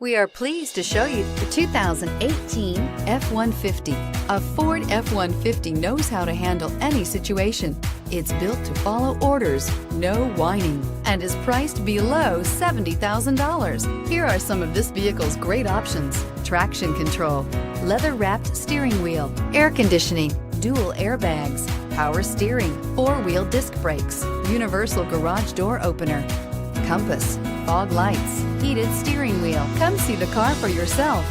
We are pleased to show you the 2018 F-150. A Ford F-150 knows how to handle any situation. It's built to follow orders, no whining, and is priced below $70,000. Here are some of this vehicle's great options: traction control, leather-wrapped steering wheel, air conditioning, dual airbags, power steering, four-wheel disc brakes, universal garage door opener, compass, fog lights, heated steering wheel. Come see the car for yourself.